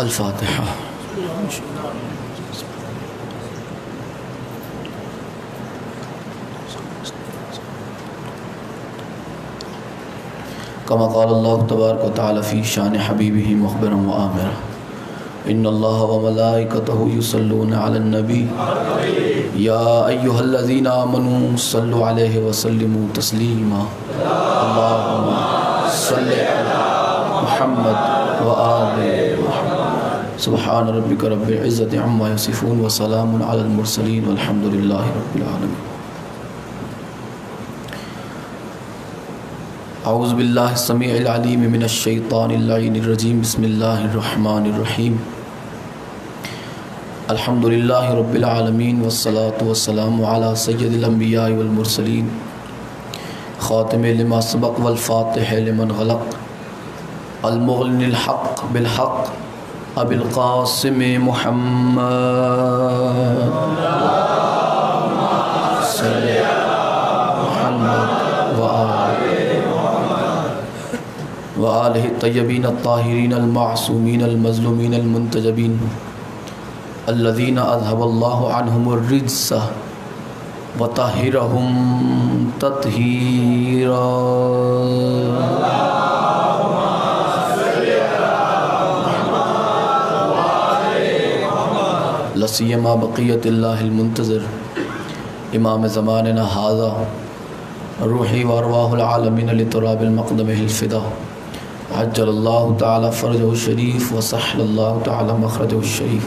अल-फातिहा। कमा क़ाल अल्लाहु तबारक व तआला फ़ी शान हबीबिही मुख़बिरन व आमिरा इन्नल्लाह व मलाइकतहु युसल्लूना अलन नबी या अय्युहल्लज़ीना आमनू सल्लु अलैहि व सल्लिमू तस्लीमा अल्लाहुम्मा सल्लि अला मुहम्मद व आलि मुहम्मद सुब्हान रब्बिका रब्बिल इज़्ज़ति अम्मा यसिफ़ून व सलामुन अलल मुरसलीन वल्हम्दुलिल्लाहि रब्बिल आलमीन। औज़ु बिल्लाहि समीइल अलीम मिनश शैतानिर लाइनिर रजीम बिस्मिल्लाहिर रहमानिर रहीम अल्हम्दुलिल्लाहि रब्बिल आलमीन वस्सलातु वस्सलामु अला सय्यिदिल अंबिया वल मुरसलीन खातिमिल लिमा सबक़ वल फातिह लिमन गलक़ अल मुग़निल हक़ बिल हक़ अबिल क़ासिम मुहम्मद सल्लि अला मुहम्मद व आलिहि तय्यबीन अत्ताहिरीन अल-मासूमीन अल-मज़लूमीन अल-मुंतजबीन अल्लज़ीना अज़हबल्लाहु अन्हुमुर रिज्स व तहिरहुम तत्हीरा। लसियमा बक़ियतिल्लाहिल मुंतज़िर इमाम ज़मानिना हाज़ा रूही व अरवाहुल आलमीन लितुराबिल मक़दमिहिल फ़िदा अज्जलल्लाहु तआला फ़रजहु शरीफ व सह्हलल्लाहु तआला मख़रजहु शरीफ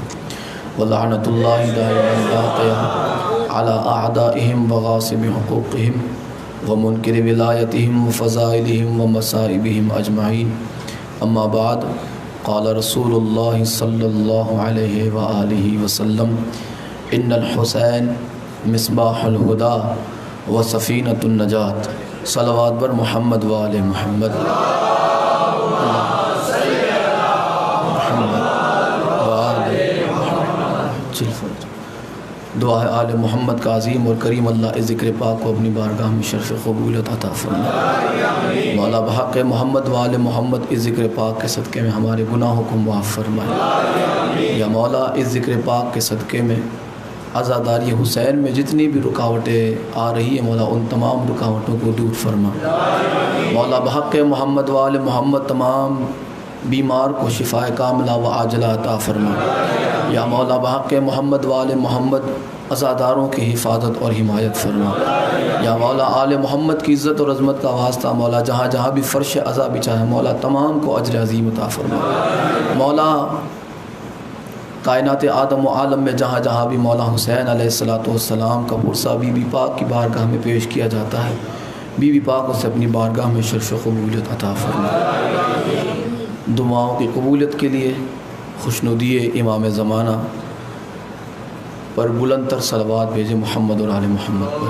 व लअनतुल्लाहि दाइमन बाक़िया अला अअदाइहिम व गासिबि हुक़ूक़िहिम व मुनकिरि विलायतिहिम व फ़ज़ाइलिहिम व मसाइबिहिम अजमईन। अम्मा बाद क़ाल रसूलुल्लाहि सल्लल्लाहु अलैहि व आलिहि वसल्लम इन्नल हुसैन मिस्बाहुल हुदा व सफ़ीनतुन नजात। सलवात बर मुहम्मद व आले मुहम्मद। दुआ है आले मोहम्मद का अज़ीम और करीम अल्लाह इस ज़िक्र पाक को अपनी बारगाह में शर्फ़ क़बूलियत अता फ़रमाए। मौला बहक़ मोहम्मद व आले मोहम्मद इस ज़िक्र पाक के सदक़े में हमारे गुनाहों को मुआफ़ फ़रमाए। या मौला इस ज़िक्र पाक के सदक़े में अज़ादारी हुसैन में जितनी भी रुकावटें आ रही हैं मौला उन तमाम रुकावटों को दूर फरमा। मौला बहक़ मोहम्मद व आले मोहम्मद तमाम बीमार को शिफ़ाए कामिला व आजला अता फरमा। या मौला बहक़ मोहम्मद व आले मोहम्मद अज़ादारों की हिफाजत और हिमायत फरमा। या मौला आले मोहम्मद की इज़्ज़त और अज़मत का वास्ता मौला जहाँ जहाँ भी फ़र्श अज़ा बिछा है मौला तमाम को अज्र अज़ीम अता फरमा। मौला कायनात आदम व आलम में जहाँ जहाँ भी मौला हुसैन अलैहिस्सलातु वस्सलाम का पुरसा बीबी पाक की बारगाह में पेश किया जाता है बीबी पाक उसे अपनी बारगाह में शर्फ़ क़बूलियत अता फरमा। दुआओं की कबूलियत के लिए खुशनुदी इमाम ज़माना पर बुलंद तर सलवात भेजे मोहम्मद और आले मोहम्मद पर।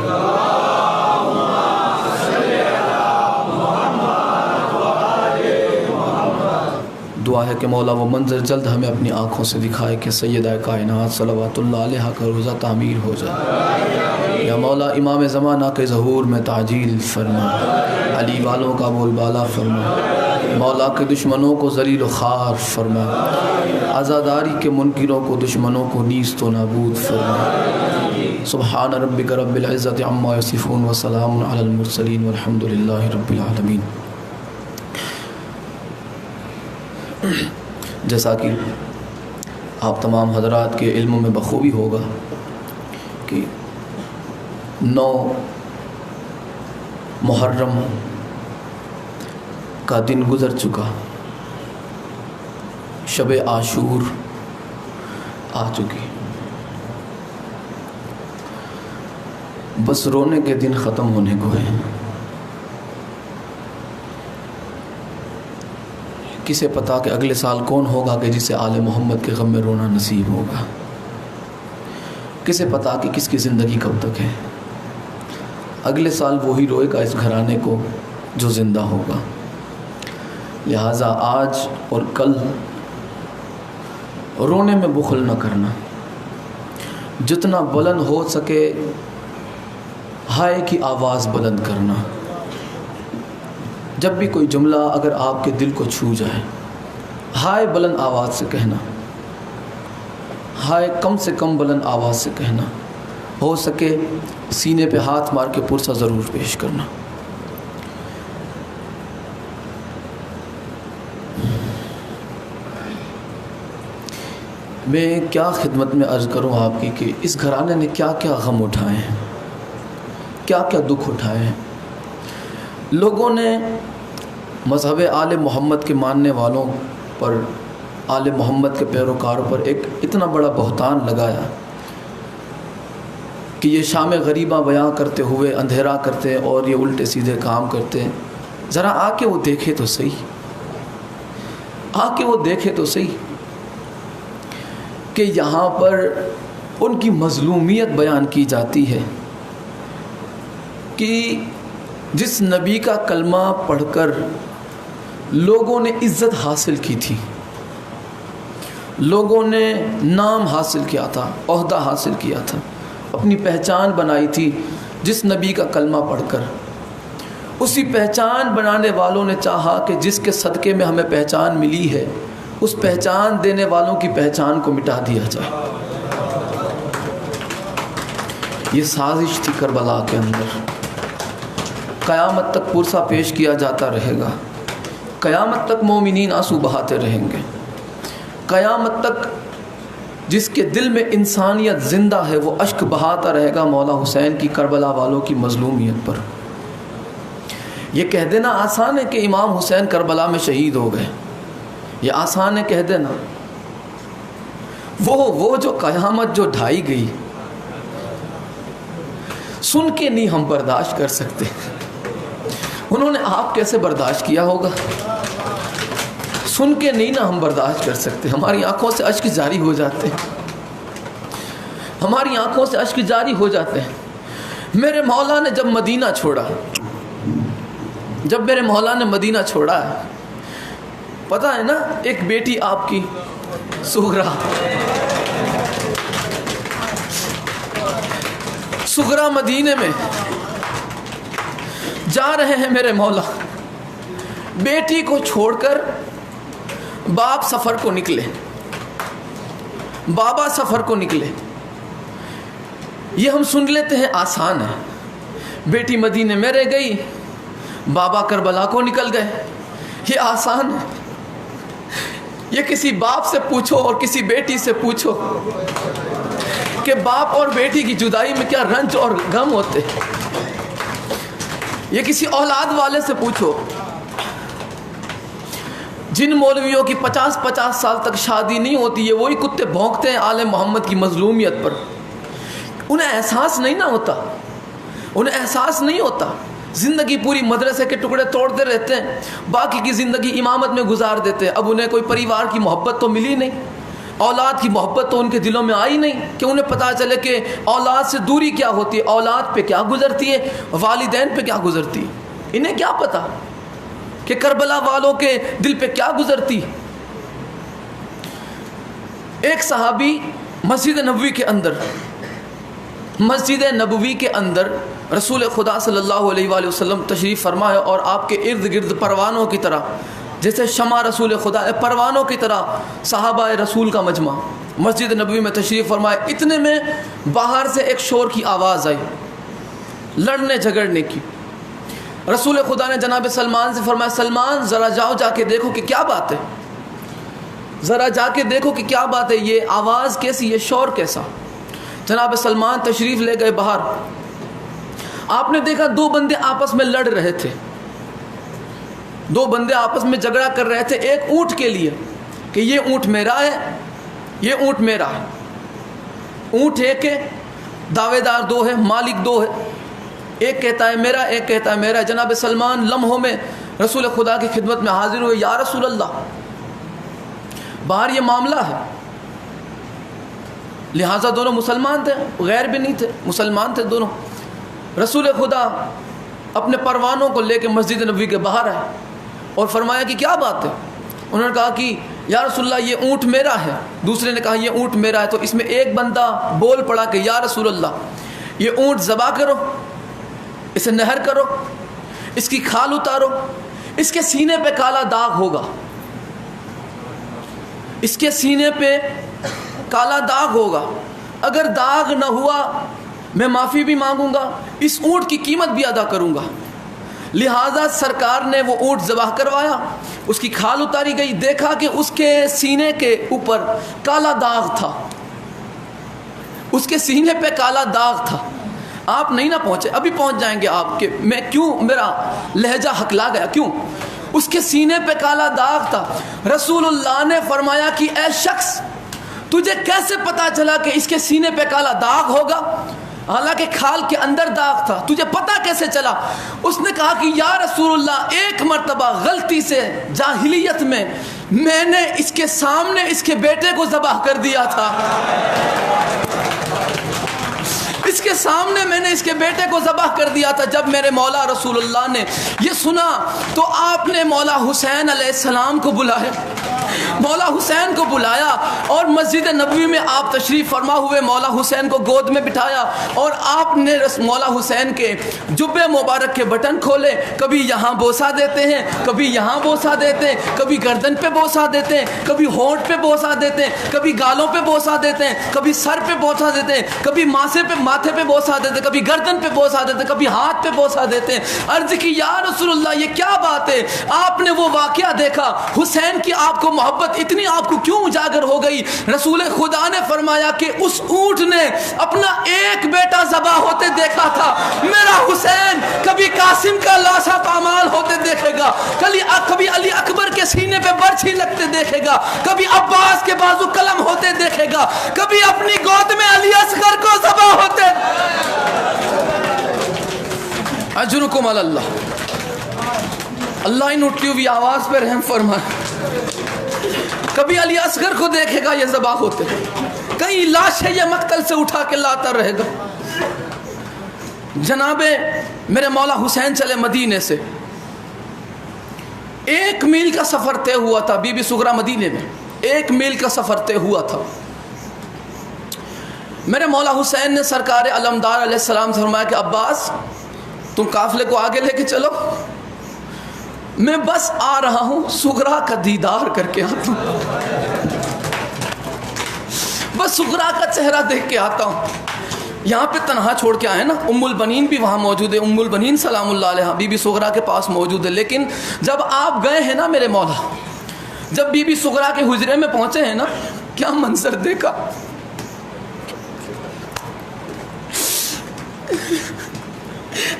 दुआ है कि मौला वो मंज़र जल्द हमें अपनी आँखों से दिखाए कि सैयदा कायनात सल्लल्लाहु अलैहा का रोज़ा तामीर हो जाए। या मौला इमाम ज़माना के ज़हूर में ताजील फरमा। अली वालों का बोलबाला फरमा। मौला के दुश्मनों को ज़लील ख़ार फरमा। आज़ादारी के मुनकिरों को दुश्मनों को नीस्त व नाबूद फरमा। सुब्हान रब्बिका रब्बिल इज़्ज़ति अम्मा यसिफ़ून व सलामुन अलल मुरसलीन वल्हम्दुलिल्लाहि रब्बिल आलमीन। जैसा कि आप तमाम हज़रात के इल्म में बखूबी होगा कि 9 मुहर्रम का दिन गुज़र चुका, शब आशूर आ चुकी। बस रोने के दिन ख़त्म होने को है। किसे पता कि अगले साल कौन होगा कि जिसे आले मोहम्मद के गम में रोना नसीब होगा। किसे पता कि किसकी ज़िंदगी कब तक है। अगले साल वही रोएगा इस घराने को जो ज़िंदा होगा। लिहाजा आज और कल रोने में बुखल न करना, जितना बुलंद हो सके हाय की आवाज़ बुलंद करना। जब भी कोई जुमला अगर आपके दिल को छू जाए हाय बुलंद आवाज़ से कहना, हाय कम से कम बुलंद आवाज़ से कहना, हो सके सीने पे हाथ मार के पुरसा ज़रूर पेश करना। मैं क्या खिदमत में अर्ज़ करूं आपकी कि इस घराने ने क्या क्या गम उठाए हैं, क्या क्या दुख उठाए हैं। लोगों ने मज़हब आले मोहम्मद के मानने वालों पर, आले मोहम्मद के पैरोकारों पर एक इतना बड़ा बहतान लगाया कि ये शाम गरीबा बयां करते हुए अंधेरा करते और ये उल्टे सीधे काम करते। ज़रा आके वो देखे तो सही, आके वो देखे तो सही कि यहाँ पर उनकी मज़लूमियत बयान की जाती है कि जिस नबी का कलमा पढ़कर लोगों ने इज़्ज़त हासिल की थी, लोगों ने नाम हासिल किया था, ओहदा हासिल किया था, अपनी पहचान बनाई थी जिस नबी का कलमा पढ़कर, उसी पहचान बनाने वालों ने चाहा कि जिसके सदक़े में हमें पहचान मिली है उस पहचान देने वालों की पहचान को मिटा दिया जाए। ये साजिश थी करबला के अंदर। क़यामत तक पुरसा पेश किया जाता रहेगा, क़यामत तक मोमिनीन आंसू बहाते रहेंगे, क़यामत तक जिसके दिल में इंसानियत ज़िंदा है वो अश्क बहाता रहेगा मौला हुसैन की करबला वालों की मज़लूमियत पर। ये कह देना आसान है कि इमाम हुसैन करबला में शहीद हो गए, ये आसान है कह देना। वो जो क़यामत जो ढाई गई, सुन के नहीं हम बर्दाश्त कर सकते। उन्होंने आप कैसे बर्दाश्त किया होगा, सुन के नहीं ना हम बर्दाश्त कर सकते। हमारी आंखों से अश्क जारी हो जाते हैं, हमारी आंखों से अश्क जारी हो जाते हैं। मेरे मौला ने जब मदीना छोड़ा, जब मेरे मौला ने मदीना छोड़ा है, पता है ना, एक बेटी आपकी सुगरा मदीने में जा रहे हैं मेरे मौला, बेटी को छोड़कर बाप सफ़र को निकले, बाबा सफ़र को निकले। ये हम सुन लेते हैं आसान है, बेटी मदीने में रह गई, बाबा करबला को निकल गए, ये आसान है। ये किसी बाप से पूछो और किसी बेटी से पूछो कि बाप और बेटी की जुदाई में क्या रंज और गम होते। ये किसी औलाद वाले से पूछो। जिन मौलवियों की 50-50 साल तक शादी नहीं होती है, वही कुत्ते भौंकते हैं आले मोहम्मद की मजलूमियत पर। उन्हें एहसास नहीं ना होता, उन्हें एहसास नहीं होता। ज़िंदगी पूरी मदरसे के टुकड़े तोड़ते रहते हैं, बाकी की ज़िंदगी इमामत में गुजार देते हैं। अब उन्हें कोई परिवार की मोहब्बत तो मिली नहीं, औलाद की मोहब्बत तो उनके दिलों में आई नहीं कि उन्हें पता चले कि औलाद से दूरी क्या होती है, औलाद पे क्या गुजरती है, वालिदैन पे क्या गुजरती है। इन्हें क्या पता कि करबला वालों के दिल पे क्या गुजरती। एक सहाबी मस्जिद नबवी के अंदर रसूल खुदा सल्लल्लाहु अलैहि वसल्लम तशरीफ़ फरमाए और आपके इर्द गिर्द परवानों की तरह, जैसे शमा रसूल खुदा परवानों की तरह सहाबा रसूल का मजमा मस्जिद नबवी में तशरीफ़ फरमाए। इतने में बाहर से एक शोर की आवाज़ आई, लड़ने झगड़ने की। रसूल खुदा ने जनाब सलमान से फरमाया, सलमान ज़रा जाओ जाके देखो कि क्या बात है, ज़रा जाके देखो कि क्या बात है, ये आवाज़ कैसी, ये शोर कैसा। जनाब सलमान तशरीफ़ ले गए बाहर। आपने देखा दो बंदे आपस में लड़ रहे थे, दो बंदे आपस में झगड़ा कर रहे थे एक ऊँट के लिए कि ये ऊँट मेरा है, ये ऊँट मेरा है। ऊँट एक है, दावेदार दो है, मालिक दो है, एक कहता है मेरा, एक कहता है मेरा। जनाब सलमान लम्हों में रसूल खुदा की खिदमत में हाजिर हुए, या रसूल अल्लाह, बाहर ये मामला है। लिहाजा दोनों मुसलमान थे, गैर भी नहीं थे, मुसलमान थे दोनों। रसूल खुदा अपने परवानों को लेकर मस्जिद नबवी के बाहर आए और फरमाया कि क्या बात है। उन्होंने कहा कि या रसूलल्लाह ये ऊँट मेरा है। दूसरे ने कहा ये ऊँट मेरा है। तो इसमें एक बंदा बोल पड़ा कि या रसूलल्लाह ये ऊँट ज़बा करो, इसे नहर करो, इसकी खाल उतारो, इसके सीने पे काला दाग होगा। इसके सीने पे काला दाग होगा, अगर दाग न हुआ मैं माफ़ी भी मांगूंगा, इस ऊँट की कीमत भी अदा करूंगा। लिहाजा सरकार ने वो ऊँट ज़बाह करवाया, उसकी खाल उतारी गई, देखा कि उसके सीने के ऊपर काला दाग था, उसके सीने पे काला दाग था। आप नहीं ना पहुँचे, अभी पहुँच जाएंगे आपके। मैं क्यों, मेरा लहजा हकला गया, क्यों? उसके सीने पे काला दाग था। रसूलुल्लाह ने फरमाया कि ऐ शख्स, तुझे कैसे पता चला कि इसके सीने पे काला दाग होगा, हालांकि खाल के अंदर दाग था, तुझे पता कैसे चला? उसने कहा कि या रसूलुल्लाह, एक मर्तबा गलती से जाहिलियत में मैंने इसके सामने इसके बेटे को ज़बाह कर दिया था, इसके सामने मैंने इसके बेटे को ज़बाह कर दिया था। जब मेरे मौला रसूलुल्लाह ने ये सुना तो आपने मौला हुसैन अलैहिस्सलाम को बुलाया, मौला हुसैन को बुलाया और मस्जिद नबवी में आप तशरीफ़ फरमा हुए मौला हुसैन को गोद में बिठाया और आपने मौला हुसैन के जुब्बे मुबारक के बटन खोले। कभी यहाँ बोसा देते हैं, कभी यहाँ बोसा देते हैं, कभी गर्दन पे बोसा देते हैं, कभी होंठ पे बोसा देते हैं, कभी गालों पे बोसा देते हैं, कभी सर पे बोसा देते हैं, कभी माथे पे बोसा देते हैं, कभी गर्दन पे बोसा देते हैं, कभी हाथ पे बोसा देते हैं। अर्ज़ की या रसूलुल्लाह, ये क्या बात है? आपने वो वाक़या देखा, हुसैन की आपको मोहब्बत इतनी आपको क्यों उजागर हो गई? रसूल खुदा ने फरमाया कि उस ऊंट ने अपना एक बेटा ज़बा होते देखा था। मेरा हुसैन कभी कासिम का लाशा पामाल होते देखेगा, कभी अली अकबर के सीने पे बर्छी लगते देखेगा, कभी अब्बास के बाजू कलम होते देखेगा, कभी अपनी गोद में अली असगर को ज़बा होते। अजरुकुम अल्लाह, अल्लाह इन उठती हुई आवाज़ पर रहम फरमाए। कभी अली असगर को देखेगा ये ज़बा होते, कई लाशें ये मक्तल से उठा के लाता रहेगा। जनाबे मेरे मौला हुसैन चले मदीने से, 1 मील का सफ़र तय हुआ था। बीबी सुगरा मदीने में 1 मील का सफ़र तय हुआ था। मेरे मौला हुसैन ने सरकार अलमदार अलैहिस्सलाम से फरमाया कि अब्बास, तुम काफ़िले को आगे लेके चलो, मैं बस आ रहा हूँ, सुगरा का दीदार करके आता हूँ, बस सुगरा का चेहरा देख के आता हूँ। यहाँ पे तनहा छोड़ के आए ना, उम्मुल बनीन भी वहाँ मौजूद है, उम्मुल बनीन सलामुल्लाह अलैहा बीबी सुगरा के पास मौजूद है। लेकिन जब आप गए हैं ना मेरे मौला, जब बीबी सुगरा के हुजरे में पहुँचे हैं ना, क्या मंजर देखा।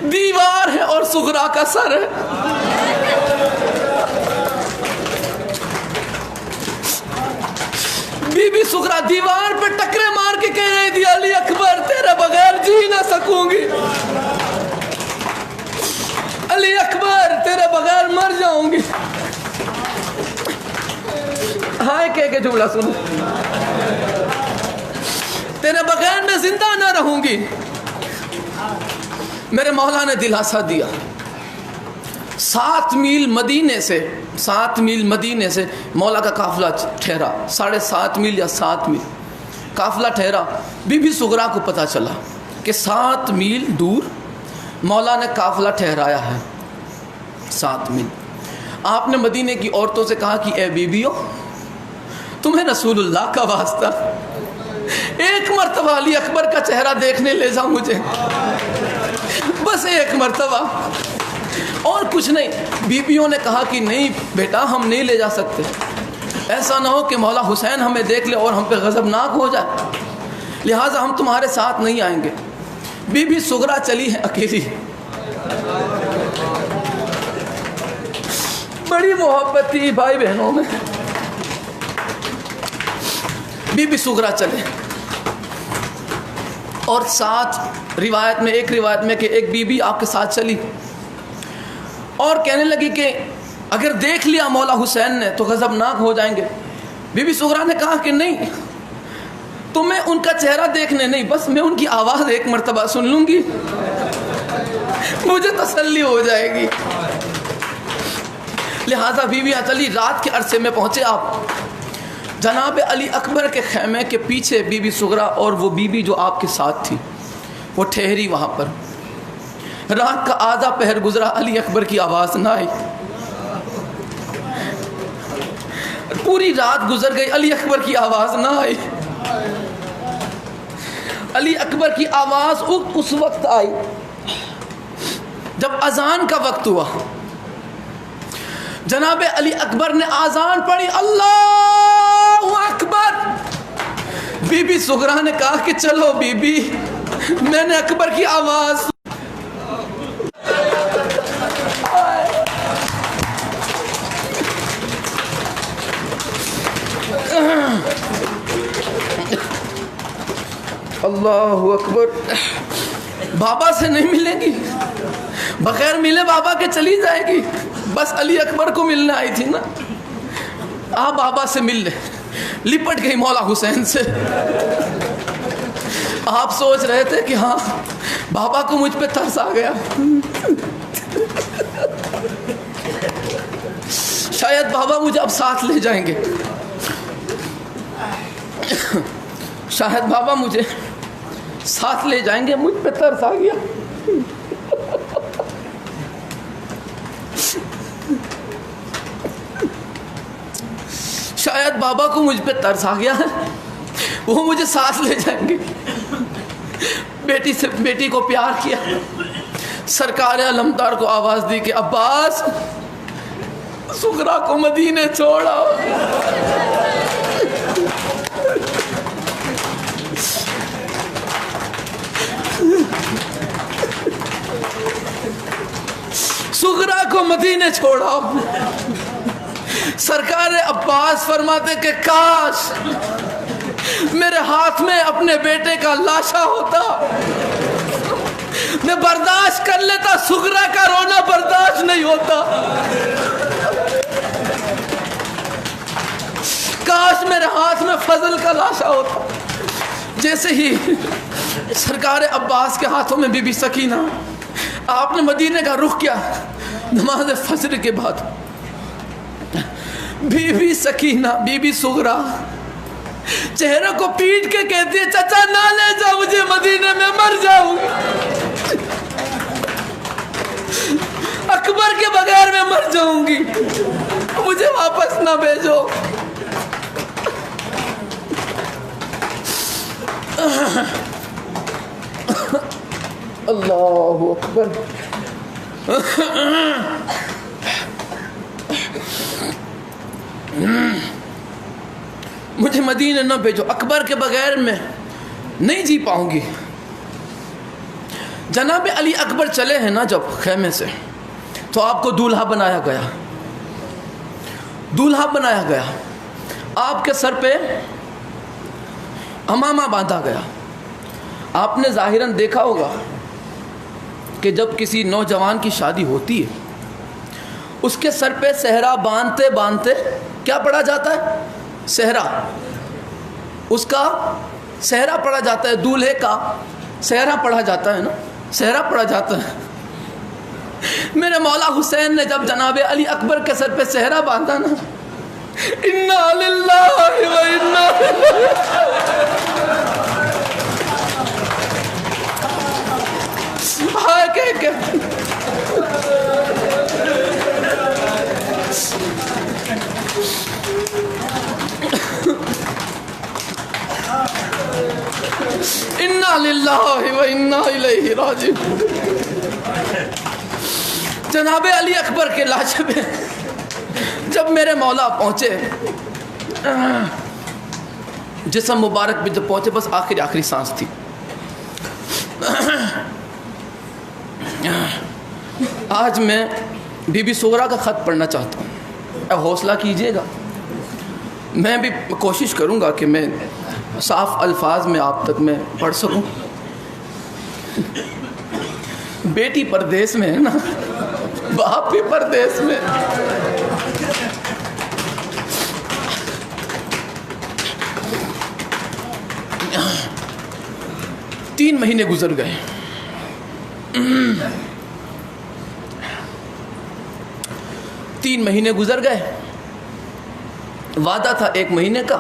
दीवार है और सुगरा का सर है। बीबी सुगरा दीवार पे टकरे मार के कह रही थी, अली अकबर तेरे बगैर जी ना सकूंगी, अली अकबर तेरे बगैर मर जाऊंगी। हाय कह के जुमला सुनो, तेरे बगैर मैं जिंदा ना रहूंगी। मेरे मौला ने दिलासा दिया। 7 मील मदीने से मौला का काफिला ठहरा, 7.5 मील या 7 मील काफिला ठहरा। बीबी सुगरा को पता चला कि 7 मील दूर मौला ने काफिला ठहराया है, 7 मील। आपने मदीने की औरतों से कहा कि ए बीबियों, तुम्हें रसूलुल्लाह का वास्ता, एक मर्तबा अली अकबर का चेहरा देखने ले जाओ मुझे, बस एक मर्तबा, और कुछ नहीं। बीबियों ने कहा कि नहीं बेटा, हम नहीं ले जा सकते, ऐसा ना हो कि मौला हुसैन हमें देख ले और हम पे गज़बनाक हो जाए, लिहाजा हम तुम्हारे साथ नहीं आएंगे। बीबी सुगरा चली है अकेली, बड़ी मोहब्बत थी भाई बहनों में। बीबी सुगरा चले और साथ रिवायत में, एक रिवायत में कि एक बीबी आपके साथ चली और कहने लगी कि अगर देख लिया मौला हुसैन ने तो गज़बनाक हो जाएंगे। बीबी सुगरा ने कहा कि नहीं, तो मैं उनका चेहरा देखने नहीं, बस मैं उनकी आवाज़ एक मर्तबा सुन लूँगी, मुझे तसल्ली हो जाएगी। लिहाजा बीबी चली। रात के अरसे में पहुँचे आप, जनाब अली अकबर के खैमे के पीछे बीबी सुगरा और वो बीबी जो आपके साथ थी वो ठहरी वहाँ पर। रात का आधा पहर गुजरा, अली अकबर की आवाज़ ना आई। पूरी रात गुजर गई, अली अकबर की आवाज़ ना आई। अली अकबर की आवाज़ उस वक्त आई जब अजान का वक्त हुआ। जनाब अली अकबर ने आजान पढ़ी, अल्लाहु अकबर। बीबी सुगरा ने कहा कि चलो बीबी, मैंने अकबर की आवाज़। अल्लाहु अकबर। बाबा से नहीं मिलेंगी, बगैर मिले बाबा के चली जाएगी। बस अली अकबर को मिलने आई थी ना, आप बाबा से मिल ले। लिपट गई मौला हुसैन से। आप सोच रहे थे कि हाँ बाबा को मुझ पे तरस आ गया, शायद बाबा मुझे अब साथ ले जाएंगे, शायद बाबा मुझे साथ ले जाएंगे, मुझ पे तरस आ गया। शायद बाबा को मुझ पे तरस आ गया है, वो मुझे साथ ले जाएंगे। बेटी को प्यार किया, सरकार अलमदार को आवाज दी कि अब्बास सुगरा को मदीने छोड़ा। सुगरा को मदीने छोड़ा। सरकार अब्बास फरमाते कि काश मेरे हाथ में अपने बेटे का लाशा होता, मैं बर्दाश्त कर लेता, सुगरा का रोना बर्दाश्त नहीं होता। काश मेरे हाथ में फजल का लाशा होता। जैसे ही सरकार अब्बास के हाथों में बीबी सकीना, आपने मदीने का रुख किया नमाज फजर के बाद। बीबी सकीना, बीबी सुगरा चेहरे को पीट के कहती है, चाचा ना ले जाओ मुझे मदीने में, मर जाऊंगी। अकबर के बगैर मैं मर जाऊंगी, मुझे वापस ना भेजो। अल्लाहु अकबर। मुझे मदीने न भेजो, अकबर के बगैर मैं नहीं जी पाऊंगी। जनाब अली अकबर चले हैं ना जब खेमे से, तो आपको दूल्हा बनाया गया, दूल्हा बनाया गया। आपके सर पे अमामा बांधा गया। आपने जाहिरन देखा होगा कि जब किसी नौजवान की शादी होती है, उसके सर पे सेहरा बांधते बांधते क्या पड़ा जाता है? सेहरा। उसका सेहरा पड़ा जाता है, दूल्हे का सेहरा पड़ा जाता है ना, सेहरा पड़ा जाता है। मेरे मौला हुसैन ने जब जनाब अली अकबर के सर पे सेहरा बांधा ना, इन्ना लिल्लाहि व इन्ना हाय के इन्ना लिल्लाहि व इन्ना इलैहि राजिऊन। जनाब अली अकबर के लाशे पे जब मेरे मौला पहुंचे, जिस्म मुबारक पे जब पहुंचे, बस आखिरी सांस थी। आज मैं बीबी सुगरा का ख़त पढ़ना चाहता हूँ, अब हौसला कीजिएगा। मैं भी कोशिश करूँगा कि मैं साफ अल्फाज में आप तक मैं पढ़ सकूँ। बेटी परदेश में है ना, बाप भी परदेश में। तीन महीने गुजर गए। 3 महीने गुजर गए। वादा था 1 महीने का।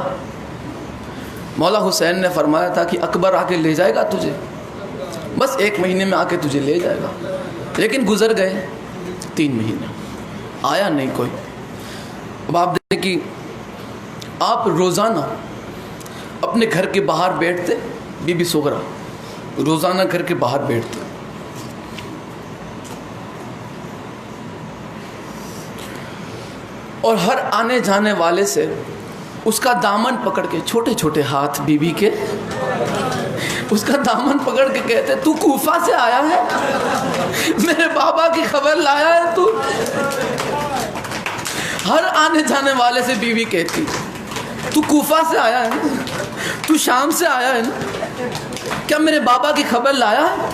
मौला हुसैन ने फरमाया था कि अकबर आके ले जाएगा तुझे, बस 1 महीने में आके तुझे ले जाएगा। लेकिन गुजर गए 3 महीने, आया नहीं कोई। अब आप देखें कि आप रोज़ाना अपने घर के बाहर बैठते, बीबी सुगरा रोज़ाना घर के बाहर बैठते, और हर आने जाने वाले से उसका दामन पकड़ के, छोटे छोटे हाथ बीबी के, उसका दामन पकड़ के कहते, तू कूफा से आया है, मेरे बाबा की खबर लाया है तू। हर आने जाने वाले से बीवी कहती, तू कूफा से आया है, तू शाम से आया है ना, क्या मेरे बाबा की खबर लाया है?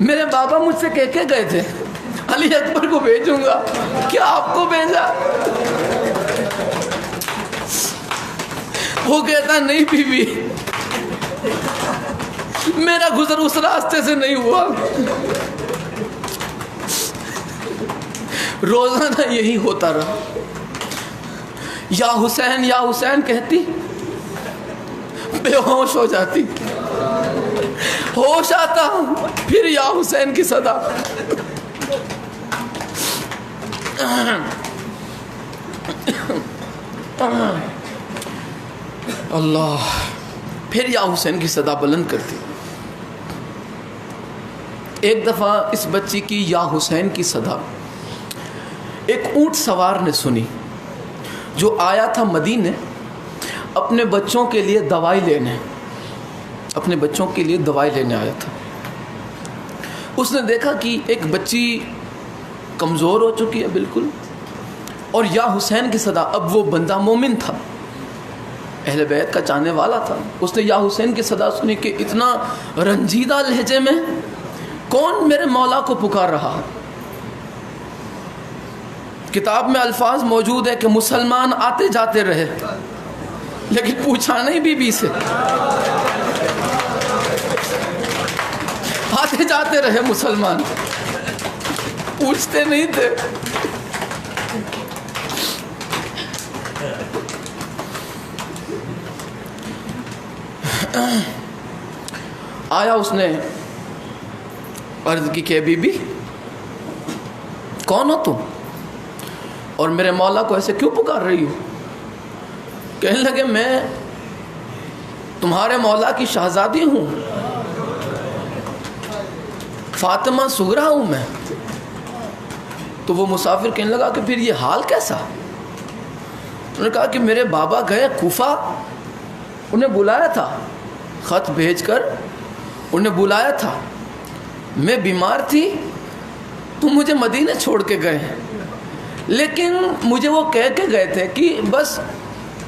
मेरे बाबा मुझसे कह के गए थे अली अकबर को भेजूंगा, क्या आपको भेजा? वो कहता, नहीं बीवी, मेरा गुजर उस रास्ते से नहीं हुआ। रोजाना यही होता रहा। या हुसैन कहती, बेहोश हो जाती, होश आता, फिर या हुसैन की सदा। अल्लाह, फिर या हुसैन की सदा बुलंद करती। एक दफ़ा इस बच्ची की या हुसैन की सदा एक ऊंट सवार ने सुनी, जो आया था मदीने अपने बच्चों के लिए दवाई लेने, अपने बच्चों के लिए दवाई लेने आया था। उसने देखा कि एक बच्ची कमज़ोर हो चुकी है बिल्कुल, और या हुसैन की सदा। अब वो बंदा मोमिन था, अहले बैत का चाहने वाला था। उसने या हुसैन की सदा सुनी कि इतना रंजीदा लहजे में कौन मेरे मौला को पुकार रहा है। किताब में अल्फाज मौजूद है कि मुसलमान आते जाते रहे, लेकिन पूछा नहीं बीबी से। आते जाते रहे मुसलमान, पूछते नहीं थे। आया, उसने अर्ज की कि बीबी कौन हो तुम, और मेरे मौला को ऐसे क्यों पुकार रही हो? कहने लगे, मैं तुम्हारे मौला की शहजादी हूँ, फातिमा सुगरा हूँ मैं। तो वो मुसाफिर कहने लगा कि फिर ये हाल कैसा? उन्होंने कहा कि मेरे बाबा गए कूफा, उन्हें बुलाया था, ख़त भेजकर उन्हें बुलाया था। मैं बीमार थी तो मुझे मदीने छोड़ के गए, लेकिन मुझे वो कह के गए थे कि बस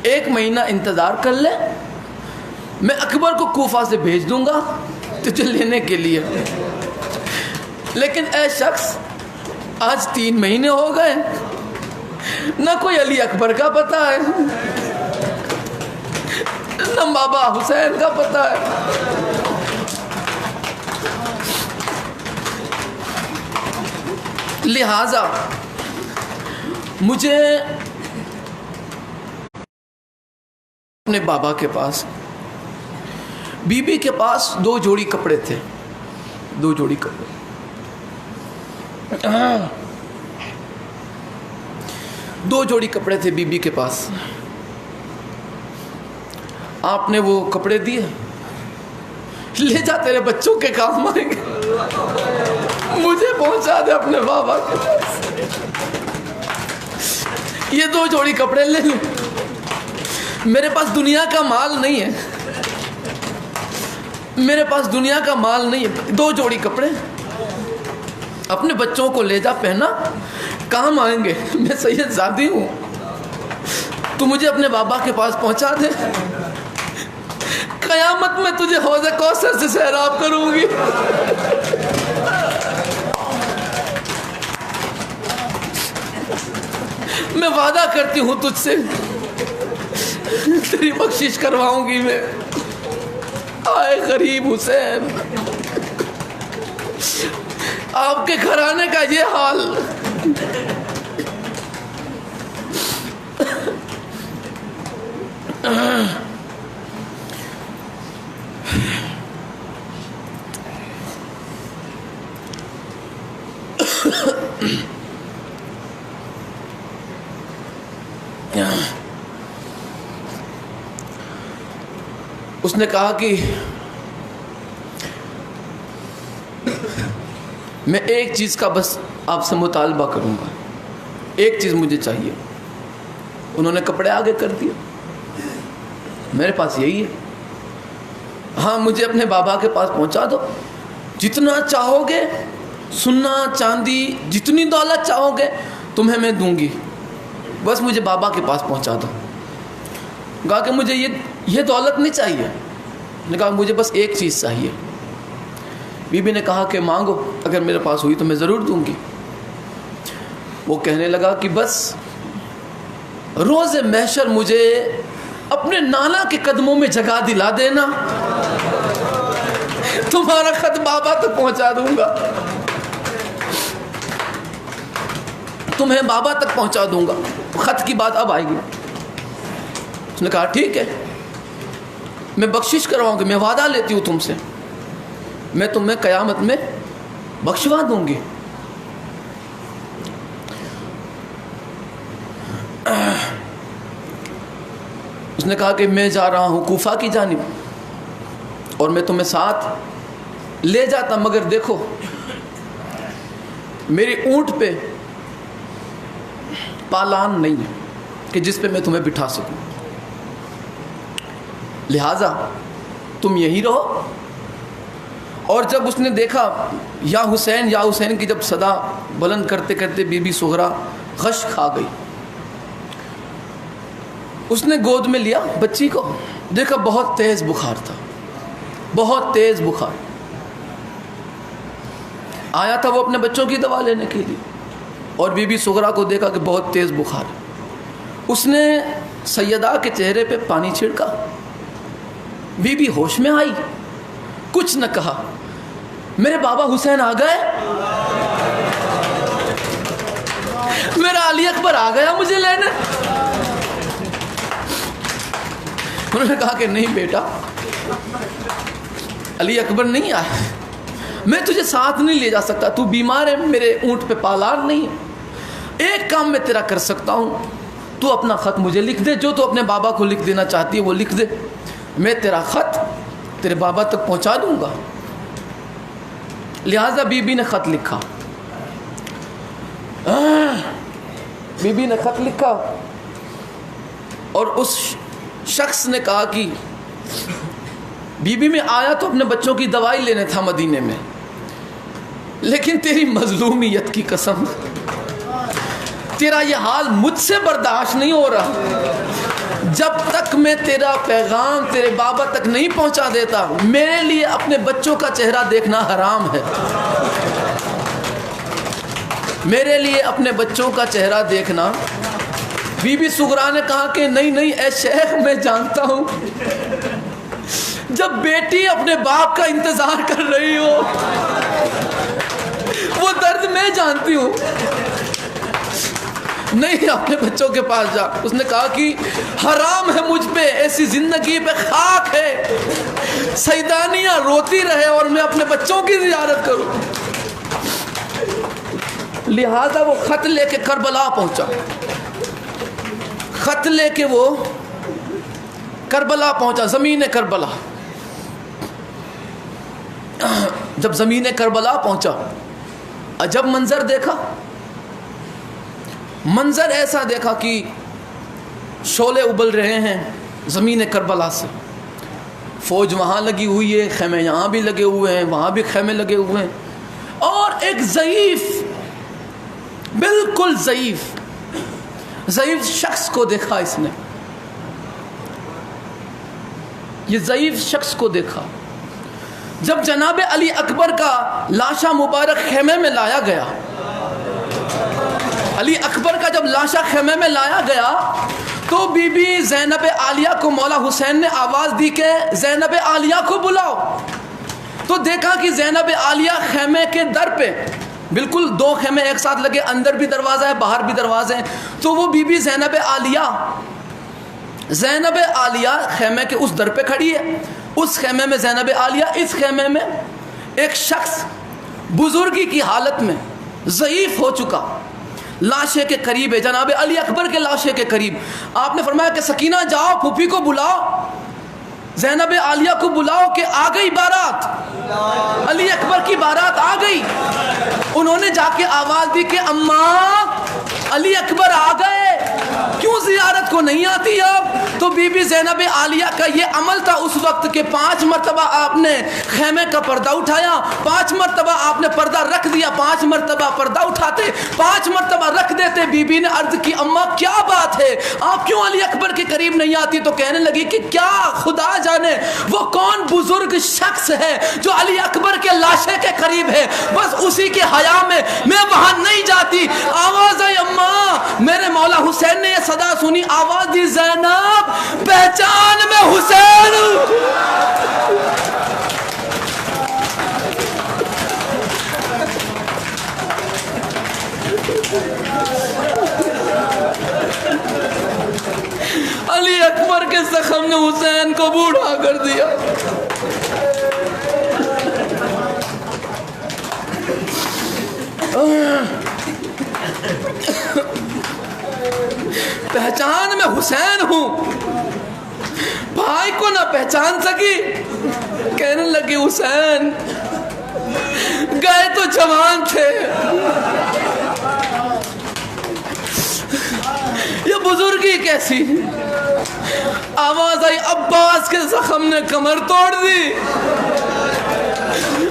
1 महीना इंतज़ार कर ले, मैं अकबर को कूफा से भेज दूंगा तुझे लेने के लिए। लेकिन ऐ शख्स, आज 3 महीने हो गए, न कोई अली अकबर का पता है, न बाबा हुसैन का पता है। लिहाजा मुझे अपने बाबा के पास, बीबी के पास 2 जोड़ी कपड़े थे, 2 जोड़ी कपड़े। दो जोड़ी कपड़े थे बीबी के पास। आपने वो कपड़े दिए, ले जा, तेरे बच्चों के काम आएंगे, मुझे पहुंचा दे अपने बाबा के पास। ये 2 जोड़ी कपड़े ले ले, मेरे पास दुनिया का माल नहीं है, मेरे पास दुनिया का माल नहीं है। 2 जोड़ी कपड़े अपने बच्चों को ले जा, पहना, काम आएंगे। मैं सैयदजादी हूँ, तू मुझे अपने बाबा के पास पहुंचा दे, कयामत में तुझे हौज़े कौसर से सैराब करूंगी। मैं वादा करती हूँ तुझसे, तेरी बख्शिश करवाऊंगी मैं। आए गरीब हुसैन, आपके घराने का ये हाल। उसने कहा कि मैं एक चीज़ का बस आपसे मुतालबा करूँगा, एक चीज़ मुझे चाहिए। उन्होंने कपड़े आगे कर दिए, मेरे पास यही है। हाँ, मुझे अपने बाबा के पास पहुँचा दो, जितना चाहोगे, सोना चांदी जितनी दौलत चाहोगे तुम्हें मैं दूंगी, बस मुझे बाबा के पास पहुँचा दो। कहा कि मुझे ये दौलत नहीं चाहिए। मैंने कहा मुझे बस एक चीज़ चाहिए। बीबी ने कहा कि मांगो, अगर मेरे पास हुई तो मैं ज़रूर दूंगी। वो कहने लगा कि बस रोज़े महशर मुझे अपने नाना के कदमों में जगह दिला देना, तुम्हारा खत बाबा तक पहुंचा दूंगा, तुम्हें बाबा तक पहुंचा दूंगा। खत की बात अब आएगी। उसने कहा ठीक है, मैं बख्शिश करवाऊंगी, मैं वादा लेती हूँ तुमसे, मैं तुम्हें क़यामत में बख्शवा दूंगी। उसने कहा कि मैं जा रहा हूँ कूफा की जानिब और मैं तुम्हें साथ ले जाता, मगर देखो मेरी ऊंट पे पालान नहीं है कि जिस पे मैं तुम्हें बिठा सकूं, लिहाजा तुम यहीं रहो। और जब उसने देखा या हुसैन की जब सदा बुलंद करते करते बीबी सुगरा गश खा गई, उसने गोद में लिया बच्ची को, देखा बहुत तेज़ बुखार था, बहुत तेज़ बुखार आया था। वो अपने बच्चों की दवा लेने के लिए, और बीबी सुगरा को देखा कि बहुत तेज़ बुखार है। उसने सैयदा के चेहरे पे पानी छिड़का, बीबी होश में आई, कुछ न कहा। मेरे बाबा हुसैन आ गए, मेरा अली अकबर आ गया मुझे लेने। उन्होंने कहा कि नहीं बेटा, अली अकबर नहीं आया, मैं तुझे साथ नहीं ले जा सकता, तू बीमार है, मेरे ऊंट पे पालार नहीं है। एक काम मैं तेरा कर सकता हूँ, तू अपना ख़त मुझे लिख दे, जो तू अपने बाबा को लिख देना चाहती है वो लिख दे, मैं तेरा ख़त तेरे बाबा तक पहुँचा दूँगा। लिहाजा बीबी ने ख़त लिखा, बीबी ने ख़त लिखा, और उस शख्स ने कहा कि बीबी में आया तो अपने बच्चों की दवाई लेने था मदीने में, लेकिन तेरी मजलूमियत की कसम, तेरा ये हाल मुझसे बर्दाश्त नहीं हो रहा। जब तक मैं तेरा पैगाम तेरे बाबा तक नहीं पहुंचा देता, मेरे लिए अपने बच्चों का चेहरा देखना हराम है, मेरे लिए अपने बच्चों का चेहरा देखना। बीबी सुगरा ने कहा कि नहीं नहीं ऐ शेख, मैं जानता हूँ, जब बेटी अपने बाप का इंतजार कर रही हो वो दर्द मैं जानती हूँ, नहीं अपने बच्चों के पास जा। उसने कहा कि हराम है मुझ पे, ऐसी जिंदगी पे खाक है, सैदानियाँ रोती रहे और मैं अपने बच्चों की ज़ियारत करूँ। लिहाजा वो ख़त लेके करबला पहुँचा, ख़त लेके वो करबला पहुँचा, ज़मीन करबला। जब ज़मीन करबला पहुँचा, अजब मंज़र देखा, मंज़र ऐसा देखा कि शोले उबल रहे हैं ज़मीन करबला से, फ़ौज वहाँ लगी हुई है, ख़ैमे यहाँ भी लगे हुए हैं, वहाँ भी ख़ैमे लगे हुए हैं, और एक ज़ईफ़, बिल्कुल ज़ईफ़ शख्स को देखा इसने, ये ज़ईफ़ शख्स को देखा। जब जनाब अली अकबर का लाशा मुबारक ख़ैमे में लाया गया, अली अकबर का जब लाशा ख़ैमे में लाया गया तो बीबी ज़ैनब आलिया को मौला हुसैन ने आवाज़ दी कि ज़ैनब आलिया को बुलाओ। तो देखा कि ज़ैनब आलिया ख़ैमे के दर पे, बिल्कुल दो ख़ैमे एक साथ लगे, अंदर भी दरवाज़ा है बाहर भी दरवाज़े हैं, तो वो बीबी ज़ैनब आलिया ख़ैमे के उस दर पे खड़ी है, उस ख़ैमे में ज़ैनब आलिया, इस ख़ैमे में एक शख्स बुज़ुर्गी की हालत में ज़ईफ़ हो चुका लाशे के करीब है, जनाब अली अकबर के लाशे के करीब। आपने फरमाया कि सकीना जाओ फूफी को बुलाओ। ज़ैनब आलिया को बुलाओ कि आ गई बारात, अली अकबर की बारात आ गई। उन्होंने जाके आवाज़ दी कि अम्मा अली अकबर आ गए, क्यों ज़ियारत को नहीं आती अब? तो बीबी ज़ैनब आलिया का ये अमल था उस वक्त के 5 मरतबा आपने खेमे का पर्दा उठाया, 5 मरतबा आपने पर्दा रख दिया, 5 मरतबा पर्दा उठाते, 5 मरतबा रख देते। बीबी ने अर्ज की अम्मा क्या बात है, आप क्यों अली अकबर के करीब नहीं आती? तो कहने लगी कि क्या खुदा जाने वो कौन बुजुर्ग शख्स है जो अली अकबर के लाशे के करीब है, बस उसी के हया में मैं वहां नहीं जाती। आवाज़ आई अम्मा, मेरे मौला हुसैन ने यह सदा सुनी, आवाज़ दी ज़ैनब पहचान में हुसैन हूं। अली अकबर के जख्म ने हुसैन को बूढ़ा कर दिया। पहचान में हुसैन हूं, भाई को ना पहचान सकी। कहने लगी हुसैन गए तो जवान थे, ये बुजुर्गी कैसी? आवाज आई अब्बास के जख्म ने कमर तोड़ दी,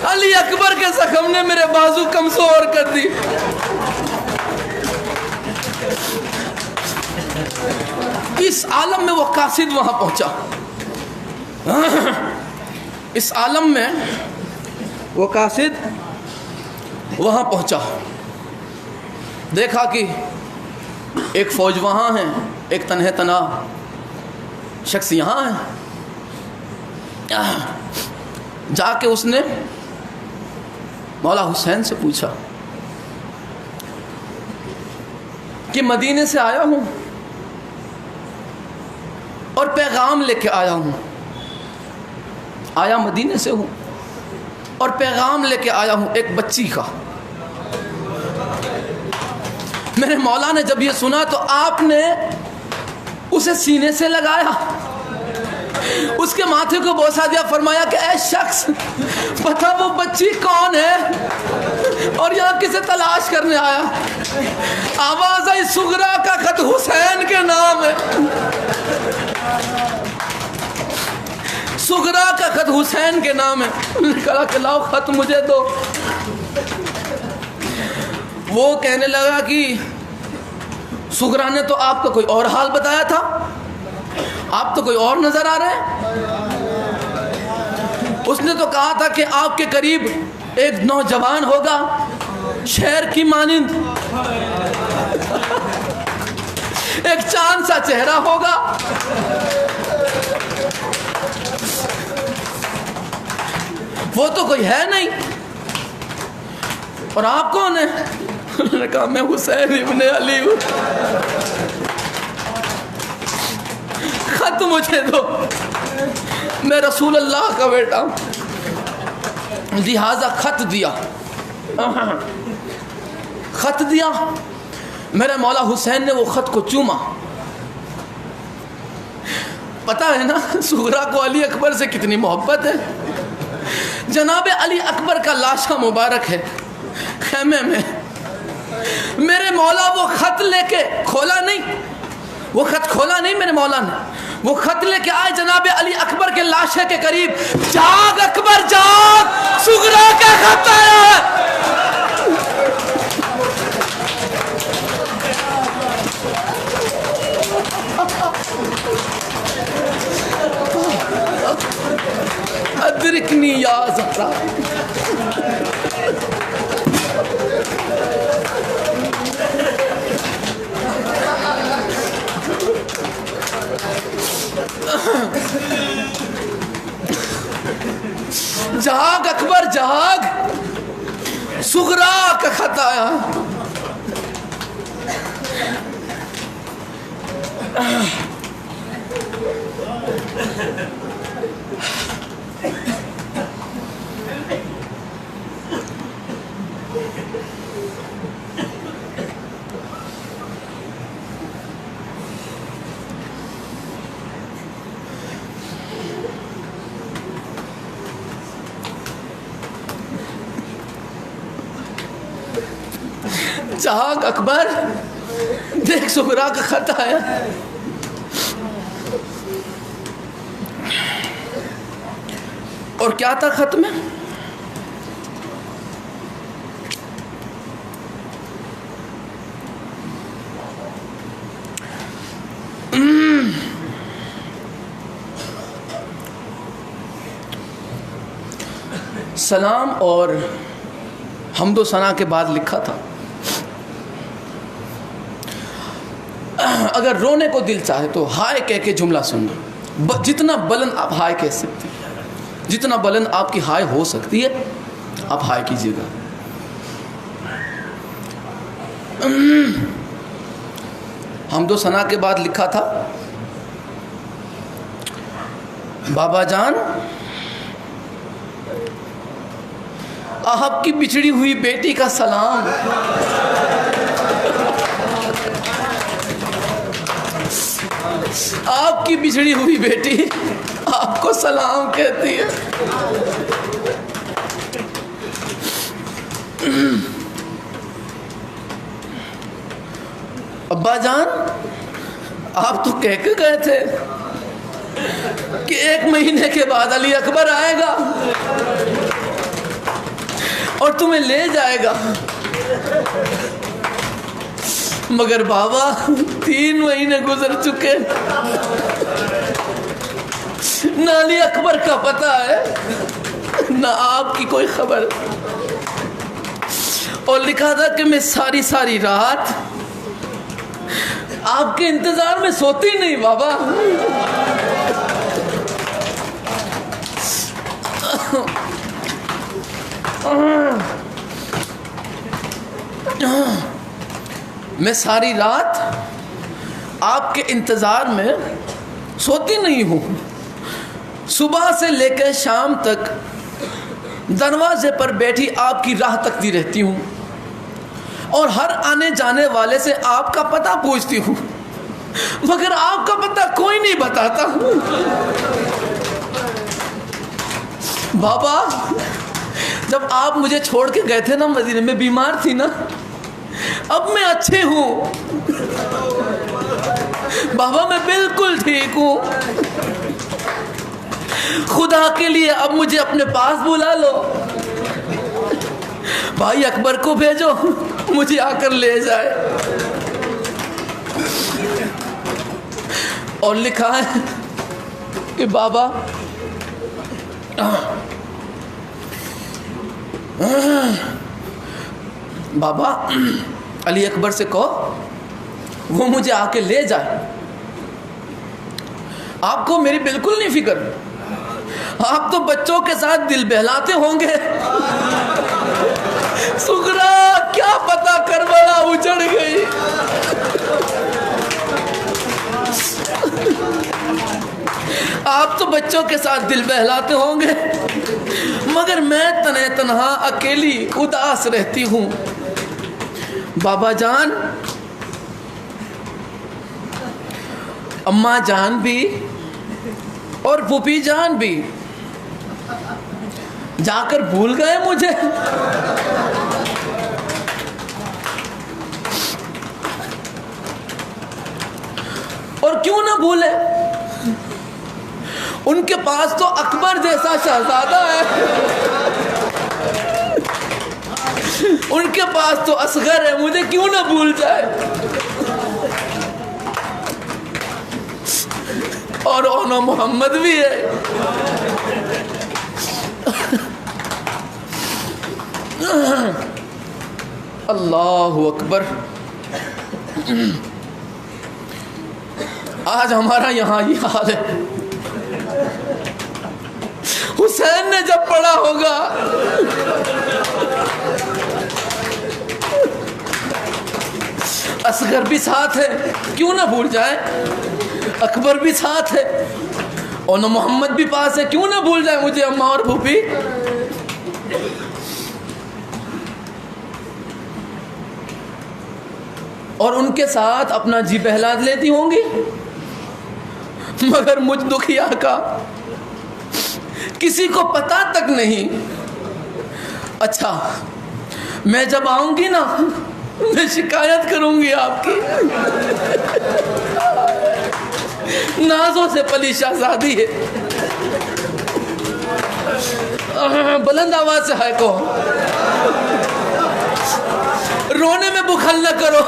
अली अकबर के जख्म ने मेरे बाजू कमजोर कर दी। इस आलम में वो कासिद वहां पहुंचा, इस आलम में वो कासिद वहां पहुंचा। देखा कि एक फौज वहां है, एक तन्हे तना शख्स यहां है। जाके उसने मौला हुसैन से पूछा कि मदीने से आया हूं और पैगाम लेके आया हूं, आया मदीने से हूं और पैगाम लेके आया हूं एक बच्ची का। मेरे मौला ने जब ये सुना तो आपने उसे सीने से लगाया, उसके माथे को बोसा दिया, फरमाया कि ऐ शख्स बता वो बच्ची कौन है और यहाँ किसे तलाश करने आया? आवाज आई सुगरा का खत हुसैन के नाम है, सुगरा का खत हुसैन के नाम है। उन्होंने कहा कि लाओ खत मुझे दो। वो कहने लगा कि सुगरा ने तो आपका कोई और हाल बताया था, आप तो कोई और नजर आ रहे हैं। उसने तो कहा था कि आपके करीब एक नौजवान होगा शेर की मानिंद, एक चांद सा चेहरा होगा। वो तो कोई है नहीं, और आप कौन है? उन्होंने कहा मैं हुसैन इब्ने अली हूं, खत मुझे दो, मैं रसूल अल्लाह का बेटा हूं। लिहाजा खत दिया, खत दिया। मेरे मौला हुसैन ने वो खत को चूमा। पता है ना सुगरा को अली अकबर से कितनी मोहब्बत है। जनाब अली अकबर का लाशा मुबारक है खेमे में। मेरे मौला वो खत लेके खोला नहीं, वो खत खोला नहीं मेरे मौला ने, वो खत लेके आए जनाब अली अकबर के लाशे के करीब। जाग अकबर जाग, सुगरा का खत आया है। अदरिकनी या ज़हरा। जाग अकबर जाग, सुगरा का खत आया। जहां अकबर देख सुगरा का खत आया। और क्या था खत में? सलाम और हम्दो सना के बाद लिखा था, अगर रोने को दिल चाहे तो हाय कह के जुमला सुनना। जितना बुलंद आप हाय कह सकते हैं, जितना बुलंद आपकी हाय हो सकती है, आप हाय कीजिएगा। हम्दो सना के बाद लिखा था, बाबा जान आपकी बिछड़ी हुई बेटी का सलाम। आपकी बिछड़ी हुई बेटी आपको सलाम कहती है। अब्बा जान आप तो कह के गए थे कि 1 महीने के बाद अली अकबर आएगा और तुम्हें ले जाएगा, मगर बाबा 3 महीने गुजर चुके, ना अली अकबर का पता है ना आपकी कोई खबर। और लिखा था कि मैं सारी सारी रात आपके इंतजार में सोती नहीं बाबा। मैं सारी रात आपके इंतजार में सोती नहीं हूँ। सुबह से लेकर शाम तक दरवाजे पर बैठी आपकी राह तकती रहती हूँ और हर आने जाने वाले से आपका पता पूछती हूँ, मगर आपका पता कोई नहीं बताता। बाबा जब आप मुझे छोड़ के गए थे ना मदीने में, बीमार थी ना, अब मैं अच्छे हूँ बाबा, मैं बिल्कुल ठीक हूँ। खुदा के लिए अब मुझे अपने पास बुला लो, भाई अकबर को भेजो मुझे आकर ले जाए। और लिखा है कि बाबा बाबा अली अकबर से कहो वो मुझे आके ले जाए। आपको मेरी बिल्कुल नहीं फिक्र, आप तो बच्चों के साथ दिल बहलाते होंगे। सुगरा क्या पता करबला उजड़ गई। आप तो बच्चों के साथ दिल बहलाते होंगे, मगर मैं तने तन्हा अकेली उदास रहती हूँ। बाबा जान, अम्मा जान भी और फूफी जान भी जाकर भूल गए मुझे। और क्यों ना भूले, उनके पास तो अकबर जैसा शहजादा है, उनके पास तो असगर है, मुझे क्यों ना भूल जाए। और ओनो मोहम्मद भी है। अल्लाहु अकबर। आज हमारा यहाँ ये हाल है। हुसैन ने जब पढ़ा होगा असगर भी साथ है, क्यों ना भूल जाए। अकबर भी साथ है और न मोहम्मद भी पास है, क्यों ना भूल जाए मुझे अम्मा और फूफी। और उनके साथ अपना जी बहला लेती होंगी, मगर मुझ दुखिया का किसी को पता तक नहीं। अच्छा, मैं जब आऊंगी ना मैं शिकायत करूंगी आपकी। नाजों से पली शहजादी है, बुलंद आवाज से है को रोने में बुखल न करो।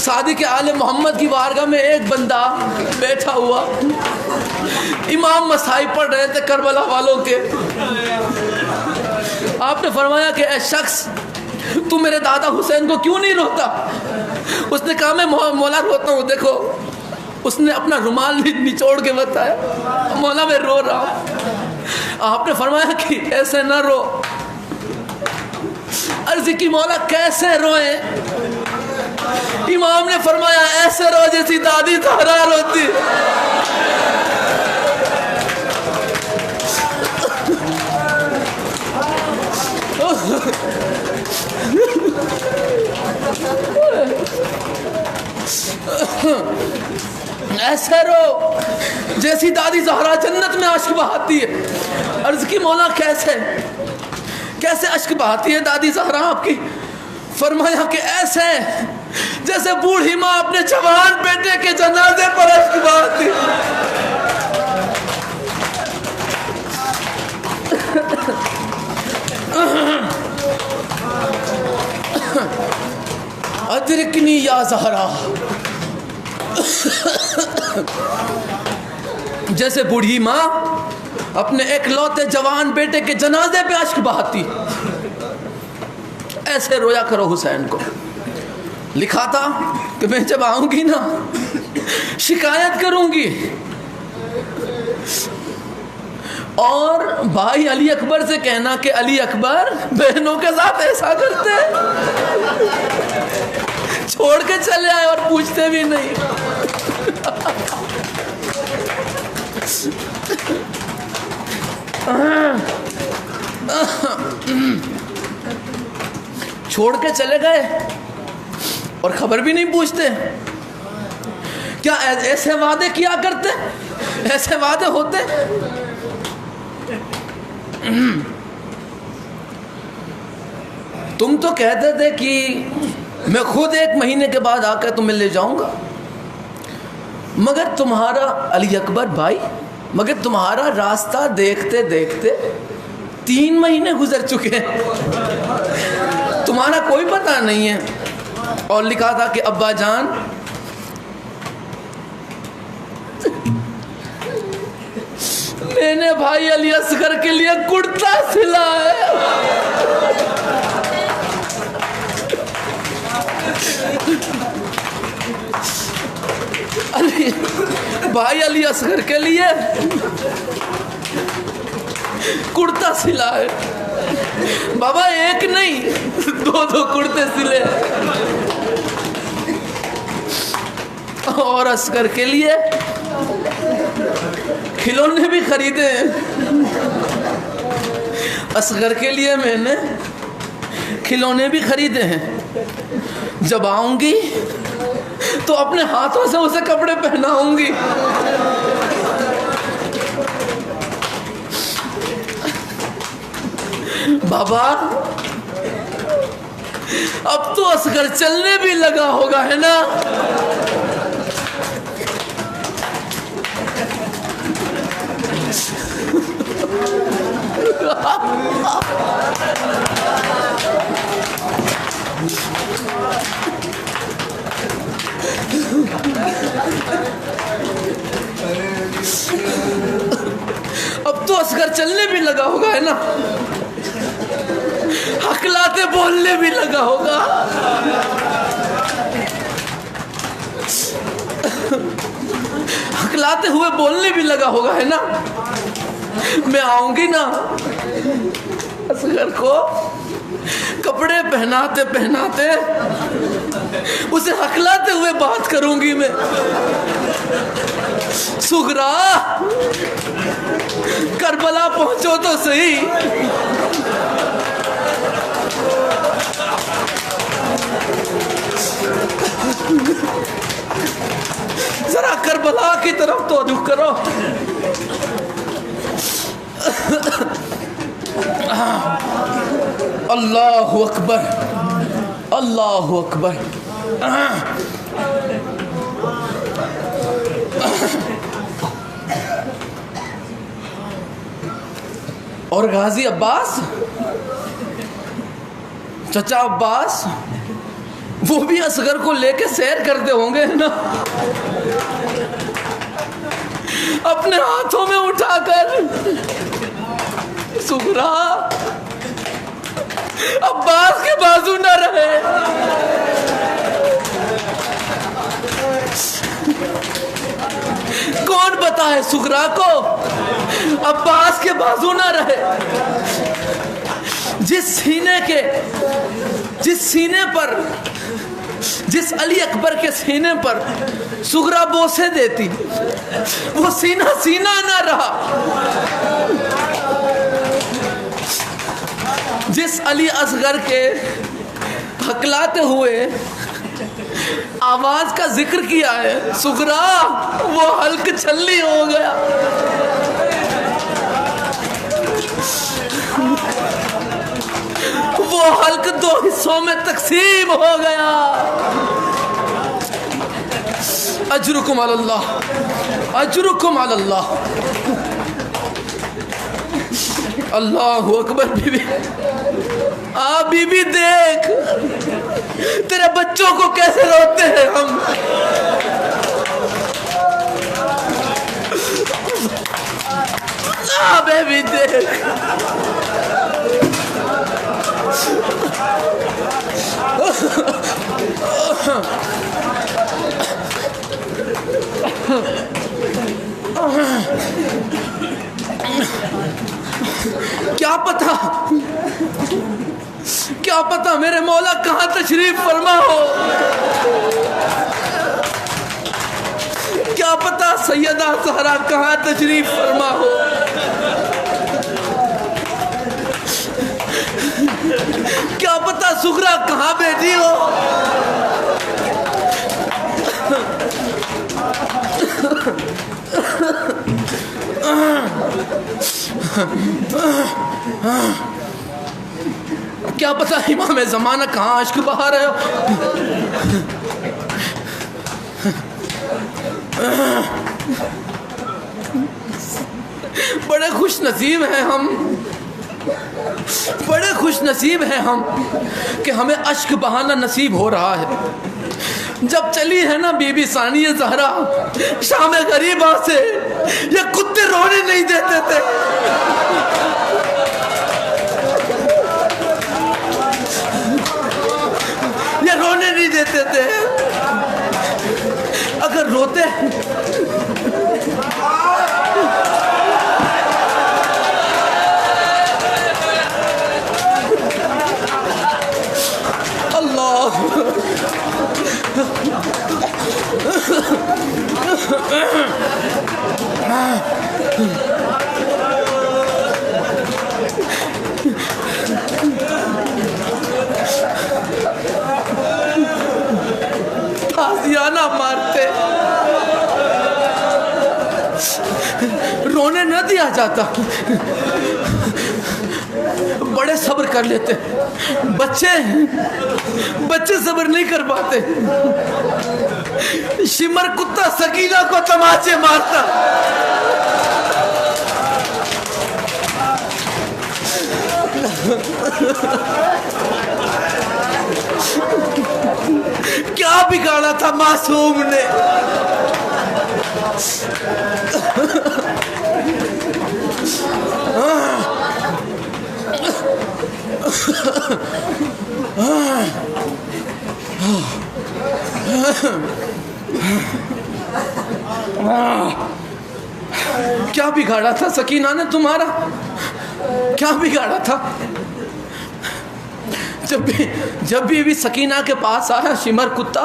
शादी के आले मोहम्मद की बारगाह में एक बंदा बैठा हुआ, इमाम मसाई पढ़ रहे थे करबला वालों के। आपने फरमाया कि ऐ शख्स, तू मेरे दादा हुसैन को क्यों नहीं रोता? उसने कहा मैं मौला रोता हूँ। देखो, उसने अपना रुमाल निचोड़ के बताया, मौला मैं रो रहा हूँ। आपने फरमाया कि ऐसे न रो। अर्ज़ की मौला कैसे रोए? इमाम ने फरमाया ऐसे रो जैसी दादी ज़हरा रोती। ऐसे रो जैसी दादी ज़हरा जन्नत में अश्क बहाती है। अर्ज़ की मौला कैसे कैसे अश्क बहाती है दादी ज़हरा आपकी? फरमाया कि ऐसे जैसे बूढ़ी माँ अपने जवान बेटे के जनाजे पर अश्क बहाती। अदरिकनी या ज़हरा, जैसे बूढ़ी माँ अपने एकलौते जवान बेटे के जनाजे पे अश्क बहाती, ऐसे रोया करो हुसैन को। लिखा था कि मैं जब आऊंगी ना शिकायत करूंगी। और भाई अली अकबर से कहना कि अली अकबर बहनों के साथ ऐसा करते हैं, छोड़ के चले आए और पूछते भी नहीं। छोड़ के चले गए और खबर भी नहीं पूछते। क्या ऐसे वादे किया करते? ऐसे वादे होते? तुम तो कहते थे कि मैं खुद 1 महीने के बाद आकर तुम्हें ले जाऊंगा, मगर तुम्हारा अली अकबर भाई, मगर तुम्हारा रास्ता देखते देखते 3 महीने गुजर चुके हैं, तुम्हारा कोई पता नहीं है। और लिखा था कि अब्बा जान, मैंने भाई अली असगर के लिए कुर्ता सिला है। भाई अली असगर के लिए कुर्ता सिला है। बाबा एक नहीं 2 कुर्ते सिले। और असगर के लिए खिलौने भी खरीदे हैं। असगर के लिए मैंने खिलौने भी खरीदे हैं। जब आऊंगी तो अपने हाथों से उसे कपड़े पहनाऊंगी। बाबा अब तो असगर चलने भी लगा होगा, है ना? अब तो असगर चलने भी लगा होगा, है ना? हकलाते बोलने भी लगा होगा। हकलाते हुए बोलने भी लगा होगा, है ना? मैं आऊंगी ना असगर को कपड़े पहनाते पहनाते उसे हकलाते हुए बात करूंगी मैं। सुगरा करबला पहुंचो तो सही। जरा करबला की तरफ तो रुख करो। अल्लाहु अकबर, अल्लाहु अकबर। और गाजी अब्बास, चचा अब्बास, वो भी असगर को लेके सैर करते होंगे ना, अपने हाथों में उठाकर। सुगरा, अब्बास के बाजू न रहे। कौन बताए सुगरा को अब्बास के बाजू न रहे? जिस सीने पर, जिस अली अकबर के सीने पर सुगरा बोसे देती, वो सीना सीना ना रहा। जिस अली असगर के हकलाते हुए आवाज का जिक्र किया है, सुगरा, वो हल्क छल्ली हो गया। वो हल्क दो हिस्सों में तकसीम हो गया। अजरुकुम अल्लाह, अजरुकुम अल्लाह। अल्लाहु अकबर। बीबी, आ बीबी देख, तेरे बच्चों को कैसे रोते हैं हम। आ बेबी देख, क्या पता मेरे मौला कहाँ तशरीफ फरमा हो। क्या पता सैयदा ज़हरा कहाँ तशरीफ फरमा हो। क्या पता सुगरा कहाँ बैठी हो। क्या पता इमाम ज़माना कहाँ अश्क बहा रहे हो। बड़े खुश नसीब हैं हम, बड़े खुश नसीब हैं हम कि हमें अश्क बहाना नसीब हो रहा है। जब चली है ना बीबी सानिया ज़हरा शाम गरीबा से, ये कुत्ते रोने नहीं देते थे। ये रोने नहीं देते थे। अगर रोते अल्लाह, फांसियाना मारते, रोने न दिया जाता। बड़े सब्र कर लेते, बच्चे सब्र नहीं कर पाते। शिमर कुत्ता सकीना को तमाचे मारता। क्या बिगाड़ा था मासूम ने। क्या बिगाड़ा था सकीना ने तुम्हारा, क्या बिगाड़ा था। जब भी सकीना के पास आया शिमर कुत्ता,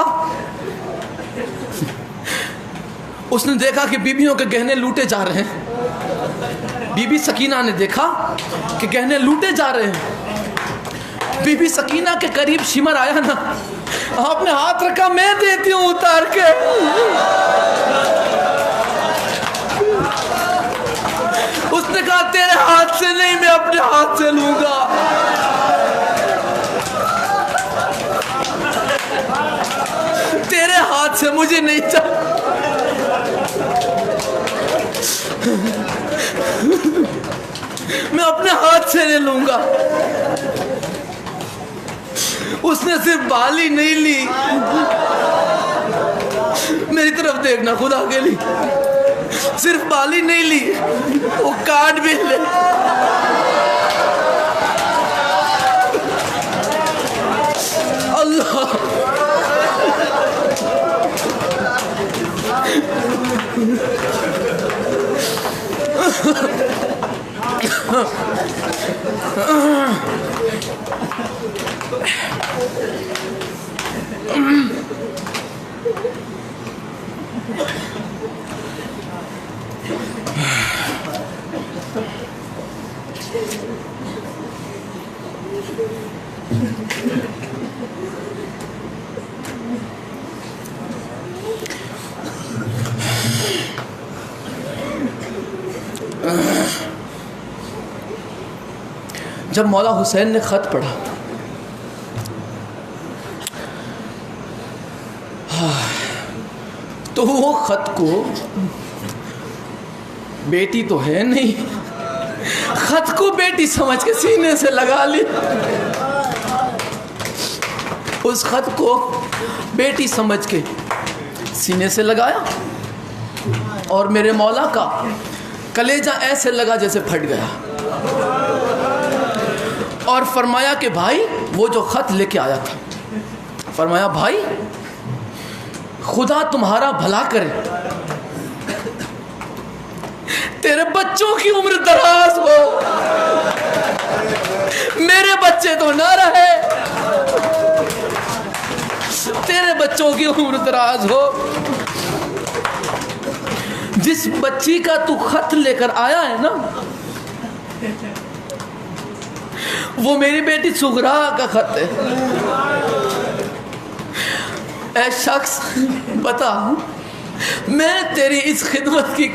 उसने देखा कि बीबियों के गहने लूटे जा रहे हैं। बीबी सकीना ने देखा कि गहने लूटे जा रहे हैं। बीबी सकीना के करीब शिमर आया ना, आपने हाथ रखा, मैं देती हूँ उतार के। उसने कहा तेरे हाथ से नहीं, मैं अपने हाथ से लूंगा। मुझे नहीं चाहिए। मैं अपने हाथ से ले लूंगा। उसने सिर्फ बाली नहीं ली, मेरी तरफ देखना खुदा के लिए, सिर्फ बाली नहीं ली, वो काट भी ले। अल्लाह जब मौला हुसैन ने ख़त पढ़ा, तो वो ख़त को, बेटी तो है नहीं, ख़त को बेटी समझ के सीने से लगा ली। उस ख़त को बेटी समझ के सीने से लगाया और मेरे मौला का कलेजा ऐसे लगा जैसे फट गया। और फरमाया कि भाई, वो जो ख़त लेके आया था, फरमाया भाई खुदा तुम्हारा भला करे, तेरे बच्चों की उम्र दराज हो, मेरे बच्चे तो ना रहे, तेरे बच्चों की उम्र दराज हो। जिस बच्ची का तू खत लेकर आया है ना, वो मेरी बेटी सुगरा का खत है। ऐ शख्स बता, मैं तेरी इस खिदमत की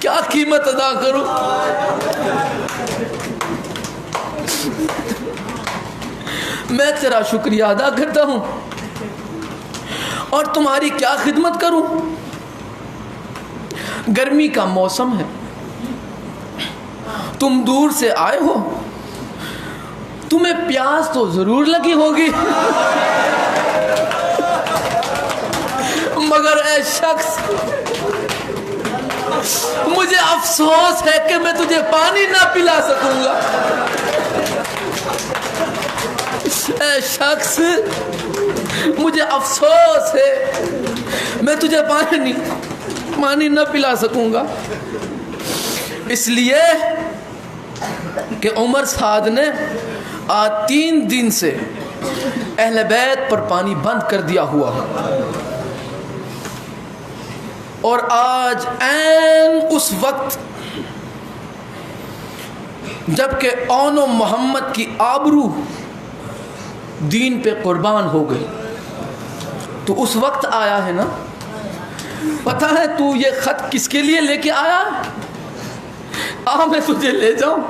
क्या कीमत अदा करूं? मैं तेरा शुक्रिया अदा करता हूं और तुम्हारी क्या खिदमत करूं? गर्मी का मौसम है, तुम दूर से आए हो, तुम्हें प्यास तो जरूर लगी होगी, मगर ऐ शख्स, मुझे अफसोस है कि मैं तुझे पानी ना पिला सकूंगा। ऐ शख्स, मुझे अफसोस है, मैं तुझे पानी न पिला सकूंगा। इसलिए कि उमर साद ने आज 3 दिन से अहले बैत पर पानी बंद कर दिया हुआ, और आज ऐन उस वक्त जबकि औनो मोहम्मद की आबरू दीन पे कुर्बान हो गई, तो उस वक्त आया है ना। पता है तू ये खत किसके लिए लेके आया? आ, मैं तुझे ले जाऊं।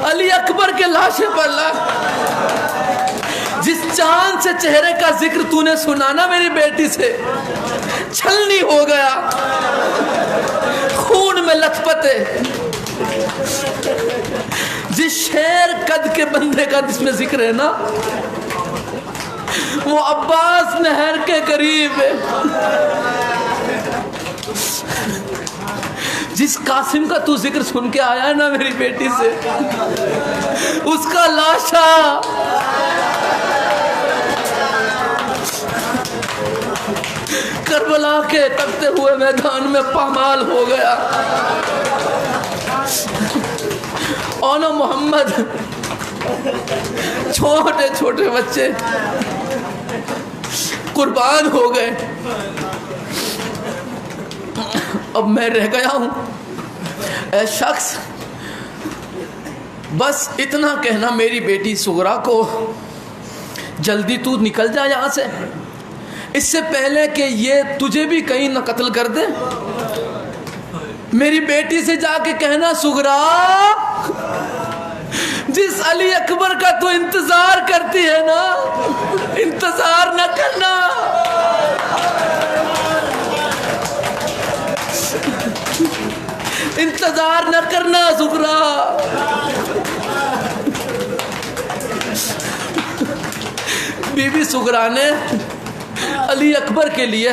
अली अकबर के लाशे पर ला। जिस चांद से चेहरे का जिक्र तूने सुना ना मेरी बेटी से, छलनी हो गया, खून में लथपथे। जिस शेर कद के बंदे का जिसमें जिक्र है ना, वो अब्बास नहर के करीब है। जिस कासिम का तू जिक्र सुन के आया ना मेरी बेटी से, उसका लाशा करबला के तपते हुए मैदान में पामाल हो गया। औनो मोहम्मद, छोटे छोटे बच्चे कुर्बान हो गए। अब मैं रह गया हूं। ऐ शख्स, बस इतना कहना मेरी बेटी सुगरा को, जल्दी तू निकल जा यहां से, इससे पहले कि ये तुझे भी कहीं न कत्ल कर दे। मेरी बेटी से जाके कहना, सुगरा जिस अली अकबर का तू इंतजार करती है ना, इंतजार न करना। इंतजार न करना सुगरा। बीबी सुगरा ने अली अकबर के लिए,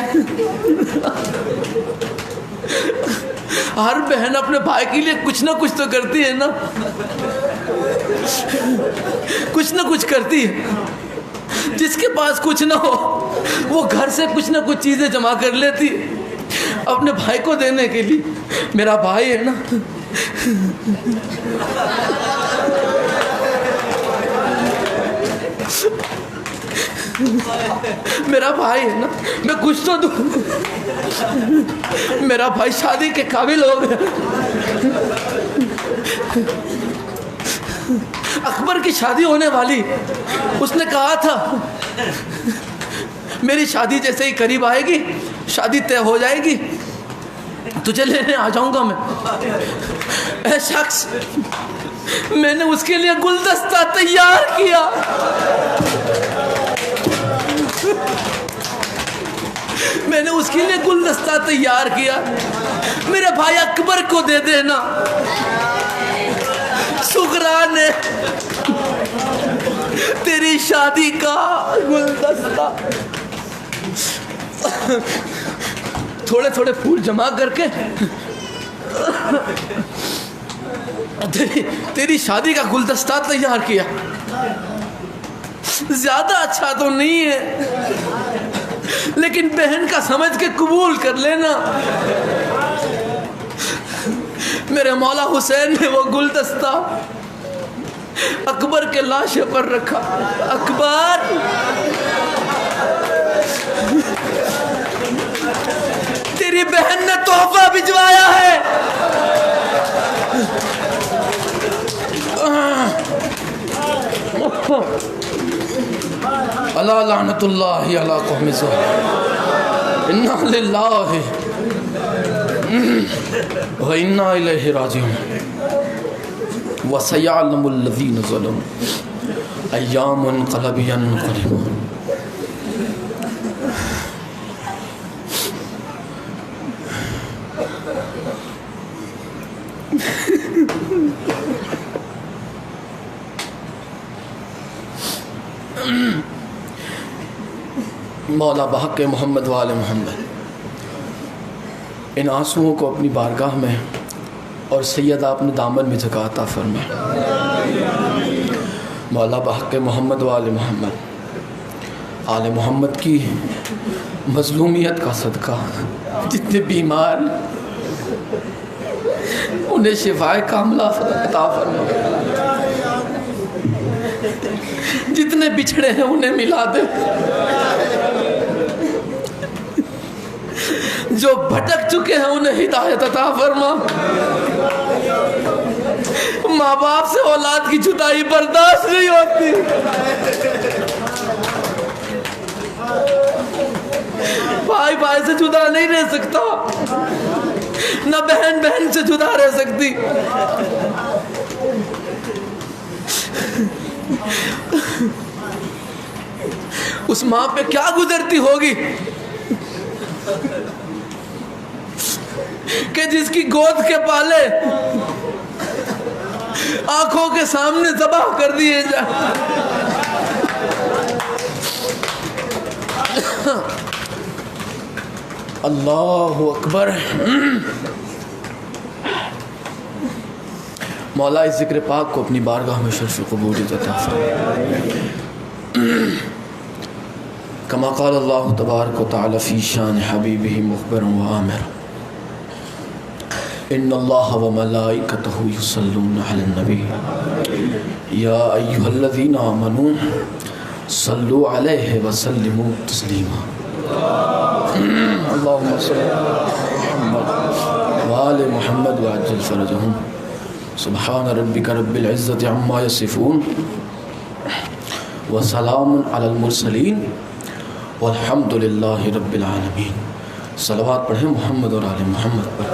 हर बहन अपने भाई के लिए कुछ ना कुछ तो करती है ना, कुछ ना कुछ करती है। जिसके पास कुछ ना हो वो घर से कुछ ना कुछ चीजें जमा कर लेती अपने भाई को देने के लिए। मेरा भाई है ना, मेरा भाई है ना, मैं कुछ तो दूं। मेरा भाई शादी के काबिल हो गया। अकबर की शादी होने वाली, उसने कहा था मेरी शादी जैसे ही करीब आएगी, शादी तय हो जाएगी, तुझे लेने आ जाऊंगा मैं। ऐ शख्स, मैंने उसके लिए गुलदस्ता तैयार किया। मैंने उसके लिए गुलदस्ता तैयार किया, मेरे भाई अकबर को दे देना। सुगरा ने तेरी शादी का गुलदस्ता थोड़े थोड़े फूल जमा करके तेरी शादी का गुलदस्ता तैयार किया। ज्यादा अच्छा तो नहीं है, लेकिन बहन का समझ के कबूल कर लेना। मेरे मौला हुसैन ने वो गुलदस्ता अकबर के लाशे पर रखा। अकबर, तेरी बहन ने तोहफा भिजवाया है। अला लानतुल्लाहि अला कौमी ज़ालिमीन, इन्ना लिल्लाहि व इन्ना इलैहि राजिऊन, व सयअलमुल लज़ीना ज़लमू अय्यामुन क़लबि यनक़लिबून। मौला बहक़ मोहम्मद वाले मोहम्मद, इन आंसुओं को अपनी बारगाह में और सैयदा अपने दामन में जगह अता फरमा। मौला बहक़ मोहम्मद वाले मोहम्मद, आले मोहम्मद की मज़लूमियत का सदका जितने बीमार उन्हें शिफाए कामिला अता फरमा, जितने बिछड़े हैं उन्हें मिला दे, जो भटक चुके हैं उन्हें हिदायत अता फरमा। माँ बाप से औलाद की जुदाई बर्दाश्त नहीं होती। भाई भाई से जुदा नहीं रह सकता, न बहन बहन से जुदा रह सकती। उस माँ पे क्या गुजरती होगी कि जिसकी गोद के पाले आंखों के सामने ज़बाह कर दिए जाए। अल्लाहु अकबर। मौला इस ज़िक्र पाक को अपनी बारगाह में शर्फ़ क़बूलियत अता फरमा। कमा क़ाल अल्लाहु तबारक व तआला फ़ी शान हबीबिही मुख़बिरन व आमिरन, इन्नल्लाह व मलाइकतहु युसल्लूना अलन नबी या अय्युहल्लज़ीना आमनू सल्लु अलैहि व सल्लिमू तस्लीमा। अल्लाहुम्मा सल्लि अला मुहम्मद व आलि मुहम्मद व अज्जिल फ़रजहुम। सुब्हान रब्बिका रब्बिल इज़्ज़ति अम्मा यसिफ़ून व सलामुन अलल मुरसलीन वल्हम्दुलिल्लाहि रब्बिल आलमीन। सलवात पढ़ें मोहम्मद और आले मोहम्मद पर।